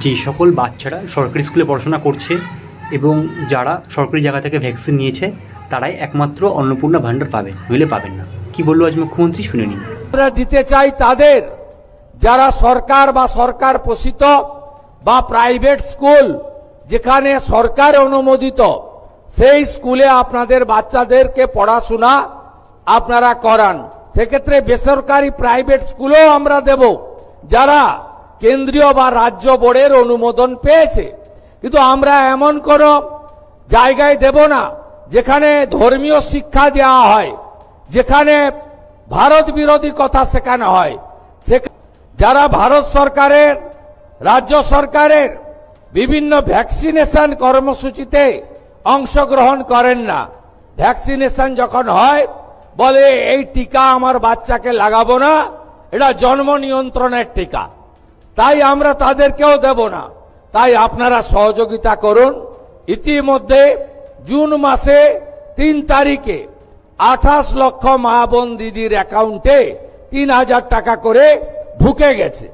যে সকল বাচ্চারা সরকারি স্কুলে পড়াশোনা করছে এবং যারা সরকারি জায়গা থেকে ভ্যাকসিন নিয়েছে তারাই একমাত্র অন্নপূর্ণা ভাণ্ডার পাবে, নইলে পাবেন না। কি বললো আজ মুখ্যমন্ত্রী, শুনে নিন। আমরা দিতে চাই তাদের যারা সরকার বা সরকার পোষিত বা প্রাইভেট স্কুল যেখানে সরকার অনুমোদিত, সেই স্কুলে আপনাদের বাচ্চাদেরকে পড়াশোনা আপনারা করান। সেক্ষেত্রে বেসরকারি প্রাইভেট স্কুলেও আমরা দেব যারা কেন্দ্রীয় বা রাজ্য বোর্ডের অনুমোদন পেয়েছে। কিন্তু আমরা এমন কোন জায়গায় দেব না যেখানে ধর্মীয় শিক্ষা দেওয়া হয়, যেখানে ভারত বিরোধী কথা শেখানো হয়। যারা ভারত সরকারের, রাজ্য সরকারের বিভিন্ন ভ্যাকসিনেশন কর্মসূচিতে অংশগ্রহণ করেন না, ভ্যাকসিনেশন যখন হয় বলে এই টিকা আমার বাচ্চাকে লাগাবো না, এটা জন্ম নিয়ন্ত্রণের টিকা, তাই আমরা তাদেরকেও দেব না। তাই আপনারা সহযোগিতা করুন। ইতিমধ্যে জুন মাসে 3 তারিখে 28 লক্ষ মা বোন দিদির অ্যাকাউন্টে 3000 টাকা করে ঢুকে গেছে।